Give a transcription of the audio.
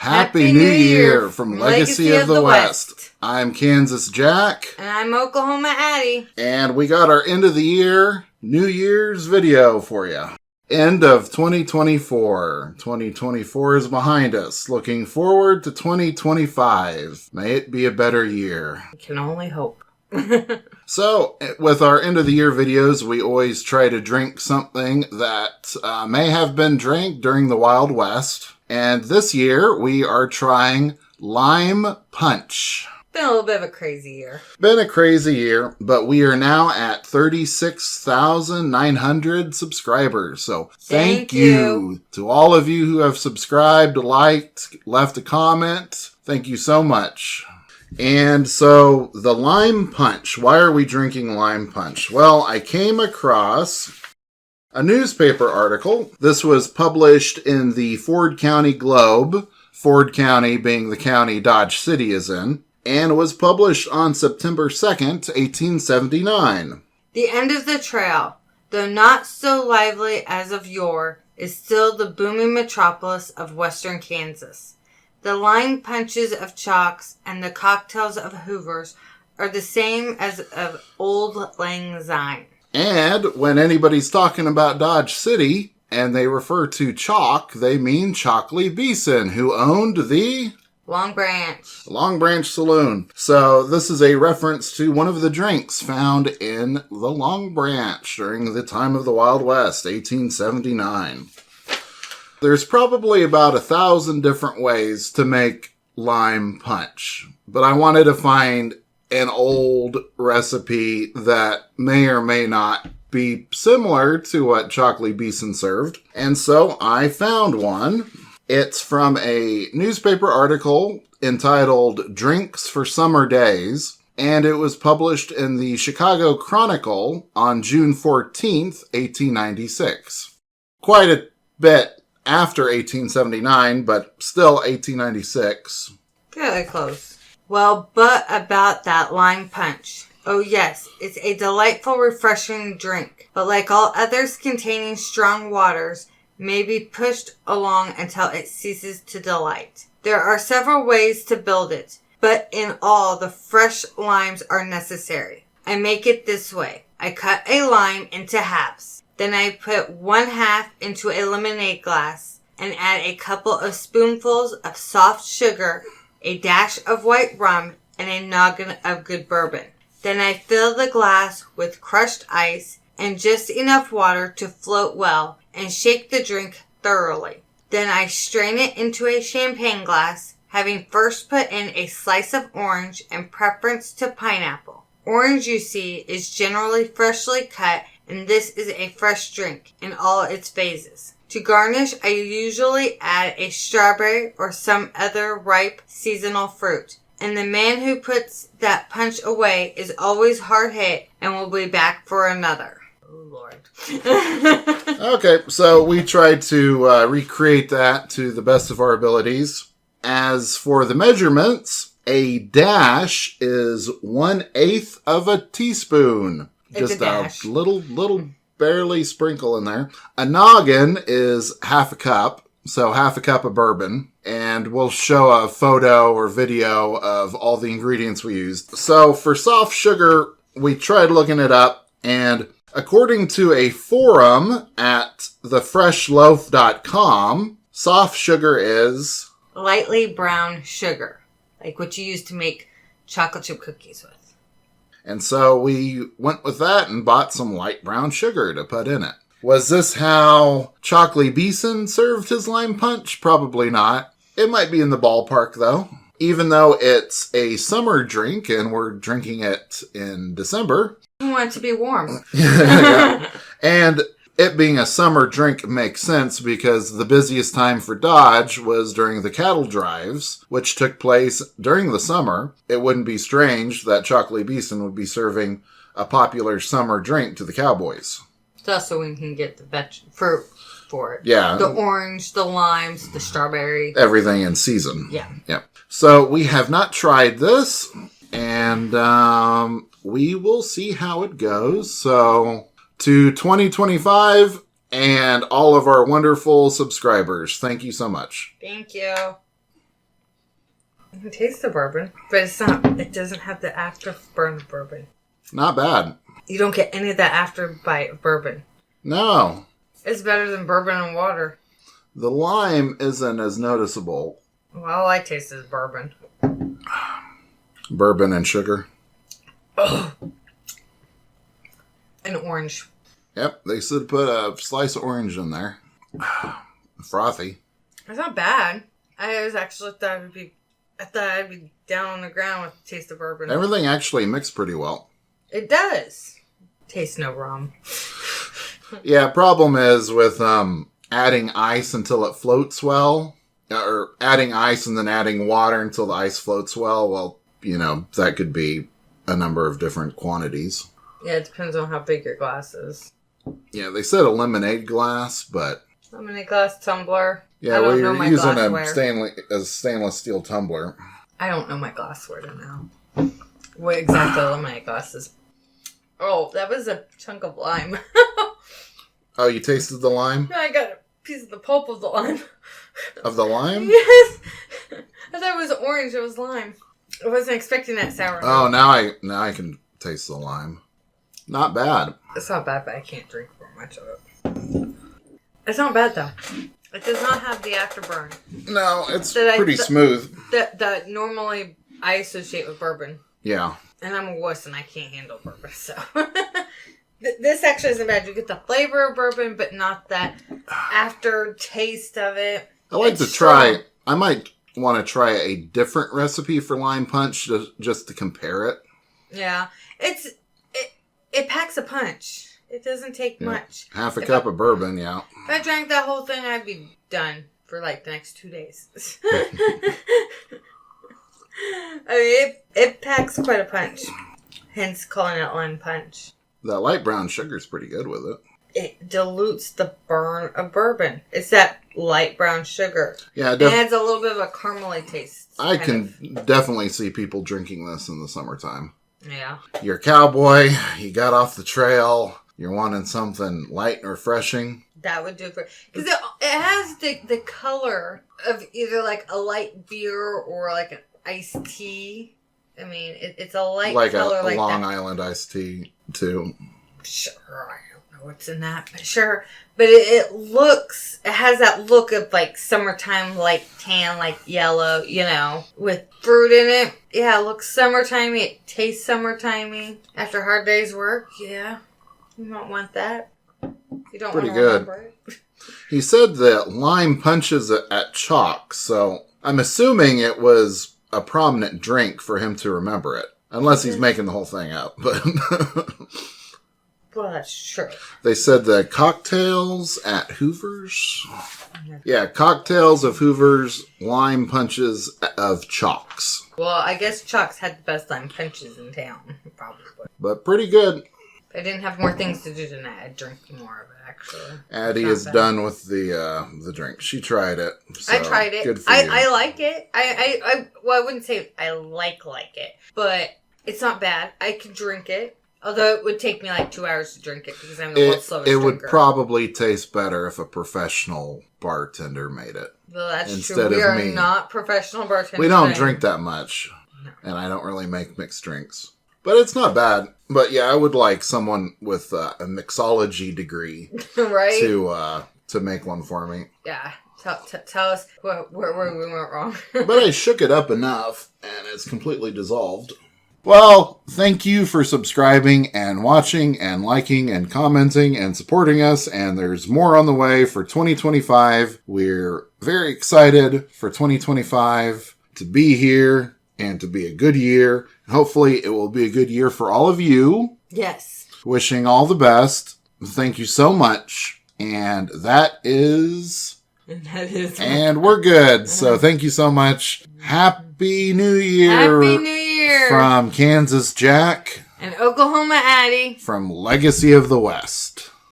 Happy New Year from Legacy of the West. I'm Kansas Jack. And I'm Oklahoma Addie. And we got our end of the year New Year's video for you. End of 2024. 2024 is behind us. Looking forward to 2025. May it be a better year. I can only hope. So, with our end of the year videos, we always try to drink something that may have been drank during the Wild West. And this year, we are trying Lime Punch. Been a little bit of a crazy year. Been a crazy year, but we are now at 36,900 subscribers. So thank you to all of you who have subscribed, liked, left a comment. Thank you so much. And so the Lime Punch. Why are we drinking Lime Punch? Well, I came across a newspaper article. This was published in the Ford County Globe, Ford County being the county Dodge City is in, and was published on September 2nd, 1879. The end of the trail, though not so lively as of yore, is still the booming metropolis of western Kansas. The lime punches of Chalks and the cocktails of Hoovers are the same as of Old Lang Syne. And when anybody's talking about Dodge City and they refer to Chalk, they mean Chalkley Beeson, who owned the Long Branch Saloon. So this is a reference to one of the drinks found in the Long Branch during the time of the Wild West, 1879. There's probably about 1,000 different ways to make lime punch, but I wanted to find an old recipe that may or may not be similar to what Chalkley Beeson served. And so I found one. It's from a newspaper article entitled Drinks for Summer Days, and it was published in the Chicago Chronicle on June 14th, 1896. Quite a bit after 1879, but still 1896. Fairly close. Well, but about that lime punch. Oh yes, it's a delightful, refreshing drink, but like all others containing strong waters, may be pushed along until it ceases to delight. There are several ways to build it, but in all, the fresh limes are necessary. I make it this way. I cut a lime into halves. Then I put 1/2 into a lemonade glass and add a couple of spoonfuls of soft sugar, a dash of white rum, and a noggin of good bourbon. Then I fill the glass with crushed ice and just enough water to float well and shake the drink thoroughly. Then I strain it into a champagne glass, having first put in a slice of orange and preference to pineapple. Orange, you see, is generally freshly cut, and this is a fresh drink in all its phases. To garnish, I usually add a strawberry or some other ripe seasonal fruit. And the man who puts that punch away is always hard hit and will be back for another. Oh, Lord. Okay, so we tried to recreate that to the best of our abilities. As for the measurements, a dash is 1/8 of a teaspoon. It's Just a dash. little barely sprinkle in there. A noggin is 1/2 cup, so 1/2 cup of bourbon. And we'll show a photo or video of all the ingredients we used. So for soft sugar, we tried looking it up, and according to a forum at thefreshloaf.com, soft sugar is lightly brown sugar, like what you use to make chocolate chip cookies with. And so we went with that and bought some light brown sugar to put in it. Was this how Chalkley Beeson served his lime punch? Probably not. It might be in the ballpark, though. Even though it's a summer drink and we're drinking it in December. You want it to be warm. Yeah. And it being a summer drink makes sense because the busiest time for Dodge was during the cattle drives, which took place during the summer. It wouldn't be strange that Chalkley Beeson would be serving a popular summer drink to the cowboys. Just so we can get the fruit for it. Yeah. The orange, the limes, the strawberry. Everything in season. Yeah. Yeah. So we have not tried this, and we will see how it goes. So to 2025 and all of our wonderful subscribers, thank you so much. Thank you. You can taste the bourbon, but it doesn't have the afterburn of bourbon. Not bad. You don't get any of that after bite of bourbon. No. It's better than bourbon and water. The lime isn't as noticeable. Well, all I taste is bourbon. Bourbon and sugar. Oh. An orange. Yep, they should put a slice of orange in there. Frothy. It's not bad. I was actually thought I'd be down on the ground with the taste of bourbon. Everything actually mixed pretty well. It does. Taste no rum. Yeah, problem is with adding ice until it floats well, or adding ice and then adding water until the ice floats well. Well, that could be a number of different quantities. Yeah, it depends on how big your glass is. Yeah, they said a lemonade glass, but... Lemonade glass, tumbler. Yeah, well, you're using a stainless steel tumbler. I don't know my glassware to know what exactly a lemonade glass is. Oh, that was a chunk of lime. Oh, you tasted the lime? No, I got a piece of the pulp of the lime. Of the lime? Yes! I thought it was orange, it was lime. I wasn't expecting that sour. Oh, now I can taste the lime. Not bad. It's not bad, but I can't drink very much of it. It's not bad, though. It does not have the afterburn. No, it's pretty smooth. That normally I associate with bourbon. Yeah. And I'm a wuss and I can't handle bourbon, so... This actually isn't bad. You get the flavor of bourbon, but not that aftertaste of it. I like to try... I might want to try a different recipe for lime punch just to compare it. Yeah. It packs a punch. It doesn't take much. Half a cup of bourbon, yeah. If I drank that whole thing, I'd be done for like the next 2 days. I mean, it packs quite a punch. Hence calling it lime punch. That light brown sugar's pretty good with it. It dilutes the burn of bourbon. It's that light brown sugar. Yeah, it adds a little bit of a caramely taste. I can definitely see people drinking this in the summertime. Yeah. You're a cowboy, you got off the trail, you're wanting something light and refreshing. That would do it for... Because it has the color of either like a light beer or like an iced tea. I mean, it's a light color like a Long that. Island iced tea, too. Sure, I don't know what's in that, but sure. But it has that look of like summertime, like tan, like yellow, with fruit in it. Yeah, it looks summertimey. It tastes summertimey. After a hard day's work, yeah. You don't want that. You don't Pretty want to good. remember it. He said that lime punches at chalk, so I'm assuming it was a prominent drink for him to remember it. Unless he's making the whole thing up. But well, that's true. They said the cocktails at Hoover's. Yeah, cocktails of Hoover's, lime punches of Chalks. Well, I guess Chalks had the best lime punches in town, probably. But pretty good. I didn't have more things to do tonight. I'd drink more of it, actually. Addie is done with the drink. She tried it. So I tried it. Good for you. I like it. I wouldn't say I like it, but it's not bad. I can drink it. Although it would take me like 2 hours to drink it because I'm the world's slowest drinker. It would probably taste better if a professional bartender made it. Well, that's instead true. We of are me. not professional bartenders. We don't drink that much. No. And I don't really make mixed drinks. But it's not bad. But yeah, I would like someone with a mixology degree right? to make one for me. Yeah. Tell us where we went wrong. But I shook it up enough, and it's completely dissolved. Well, thank you for subscribing and watching and liking and commenting and supporting us. And there's more on the way for 2025. We're very excited for 2025 to be here and to be a good year. Hopefully it will be a good year for all of you. Yes. Wishing all the best. Thank you so much. And that is... And we're good. So thank you so much. Happy New Year. Happy New Year. From Kansas Jack. And Oklahoma Addie. From Legacy of the West.